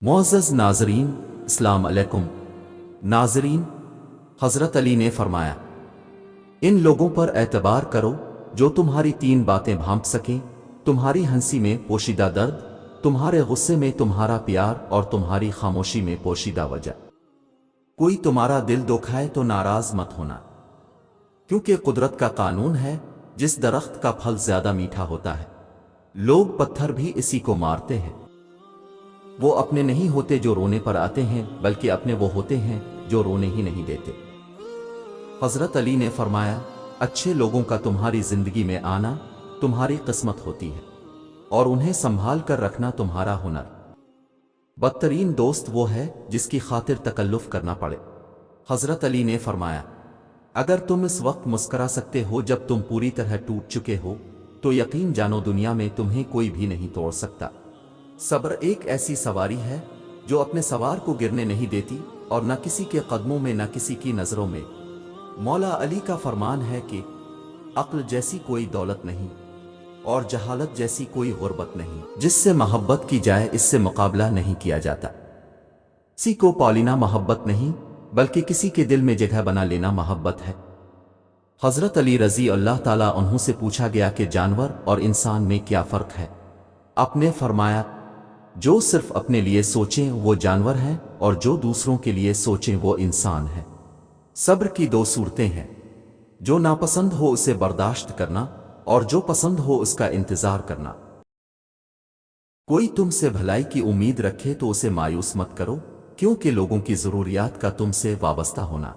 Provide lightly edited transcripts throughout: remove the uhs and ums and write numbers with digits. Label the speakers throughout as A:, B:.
A: मुअज़्ज़ज़ नाज़रीन, अस्सलाम अलैकुम। नाज़रीन, हज़रत अली ने फरमाया, इन लोगों पर एतबार करो जो तुम्हारी तीन बातें भांप सकें, तुम्हारी हंसी में पोशीदा दर्द, तुम्हारे गुस्से में तुम्हारा प्यार और तुम्हारी खामोशी में पोशीदा वजह। कोई तुम्हारा दिल दुखाए तो नाराज मत होना, क्योंकि कुदरत का कानून है, जिस दरख्त का फल ज्यादा मीठा होता है, लोग पत्थर भी इसी को मारते हैं। वो अपने नहीं होते जो रोने पर आते हैं, बल्कि अपने वो होते हैं जो रोने ही नहीं देते। हजरत अली ने फरमाया, अच्छे लोगों का तुम्हारी जिंदगी में आना तुम्हारी किस्मत होती है और उन्हें संभाल कर रखना तुम्हारा हुनर। बदतरीन दोस्त वो है जिसकी खातिर तकल्लुफ करना पड़े। हजरत अली ने फरमाया, अगर तुम इस वक्त मुस्करा सकते हो जब तुम पूरी तरह टूट चुके हो, तो यकीन जानो दुनिया में तुम्हें कोई भी नहीं तोड़ सकता। सब्र एक ऐसी सवारी है जो अपने सवार को गिरने नहीं देती और न किसी के कदमों में न किसी की नजरों में। मौला अली का फरमान है कि अक्ल जैसी कोई दौलत नहीं और जहालत जैसी कोई गुर्बत नहीं, जिससे मोहब्बत की जाए इससे मुकाबला नहीं किया जाता। किसी को पालिना मोहब्बत नहीं, बल्कि किसी के दिल में जगह बना लेना मोहब्बत है। हजरत अली रजी अल्लाह ताला अन्हु से पूछा गया कि जानवर और इंसान में क्या फर्क है। आपने फरमाया, जो सिर्फ अपने लिए सोचें वो जानवर हैं और जो दूसरों के लिए सोचें वो इंसान है। सब्र की दो सूरतें हैं, जो नापसंद हो उसे बर्दाश्त करना और जो पसंद हो उसका इंतजार करना। कोई तुमसे भलाई की उम्मीद रखे तो उसे मायूस मत करो, क्योंकि लोगों की जरूरियात का तुमसे वाबस्ता होना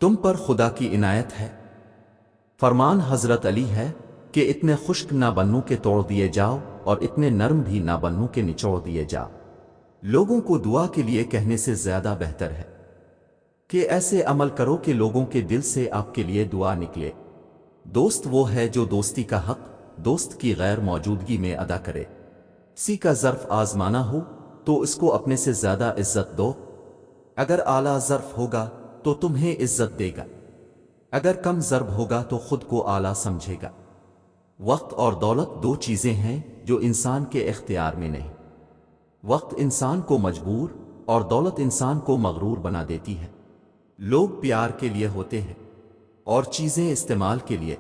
A: तुम पर खुदा की इनायत है। फरमान हजरत अली है कि इतने खुश्क ना बनू के तोड़ दिए जाओ और इतने नरम भी ना बनू के निचोड़ दिए जाओ। लोगों को दुआ के लिए कहने से ज्यादा बेहतर है कि ऐसे अमल करो कि लोगों के दिल से आपके लिए दुआ निकले। दोस्त वो है जो दोस्ती का हक दोस्त की गैर मौजूदगी में अदा करे। किसी का ज़र्फ आजमाना हो तो इसको अपने से ज्यादा इज्जत दो। अगर आला ज़र्फ होगा तो तुम्हें इज्जत देगा, अगर कम ज़र्फ होगा तो खुद को आला समझेगा। वक्त और दौलत दो चीजें हैं जो इंसान के इख्तियार में नहीं। वक्त इंसान को मजबूर और दौलत इंसान को मगरूर बना देती है। लोग प्यार के लिए होते हैं और चीजें इस्तेमाल के लिए।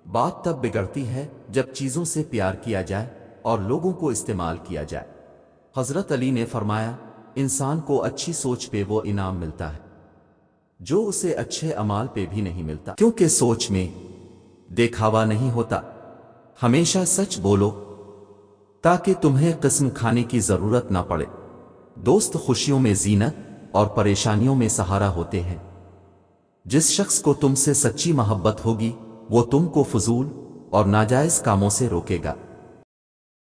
A: बात तब बिगड़ती है जब चीजों से प्यार किया जाए और लोगों को इस्तेमाल किया जाए। हजरत अली ने फरमाया, इंसान को अच्छी सोच पे वो इनाम मिलता है जो उसे अच्छे अमाल पे भी नहीं मिलता, क्योंकि सोच में दिखावा नहीं होता। हमेशा सच बोलो ताकि तुम्हें किस्म खाने की जरूरत ना पड़े। दोस्त खुशियों में जीनत और परेशानियों में सहारा होते हैं। जिस शख्स को तुमसे सच्ची मोहब्बत होगी वो तुमको फजूल और नाजायज कामों से रोकेगा।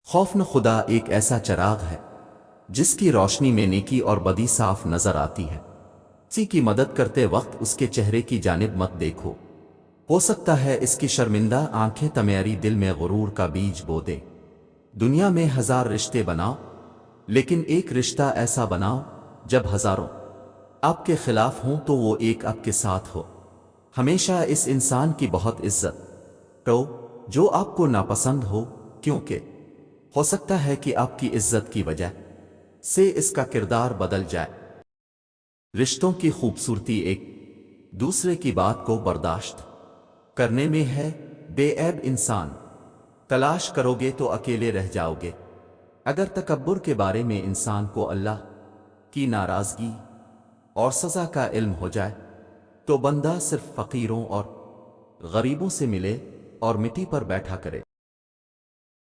A: खौफ न खुदा एक ऐसा चिराग है जिसकी रोशनी में नेकी और बदी साफ नजर आती है। किसी की मदद करते वक्त उसके चेहरे की जानिब मत देखो, हो सकता है इसकी शर्मिंदा आंखें तुम्हारी दिल में गुरूर का बीज बो दे। दुनिया में 1000 रिश्ते बनाओ, लेकिन एक रिश्ता ऐसा बनाओ जब हजारों आपके खिलाफ हों तो वो एक आपके साथ हो। हमेशा इस इंसान की बहुत इज्जत करो जो आपको नापसंद हो, क्योंकि हो सकता है कि आपकी इज्जत की वजह से इसका किरदार बदल जाए। रिश्तों की खूबसूरती एक दूसरे की बात को बर्दाश्त करने में है। बेऐब इंसान तलाश करोगे तो अकेले रह जाओगे। अगर तकब्बुर के बारे में इंसान को अल्लाह की नाराजगी और सजा का इल्म हो जाए तो बंदा सिर्फ फकीरों और गरीबों से मिले और मिट्टी पर बैठा करे।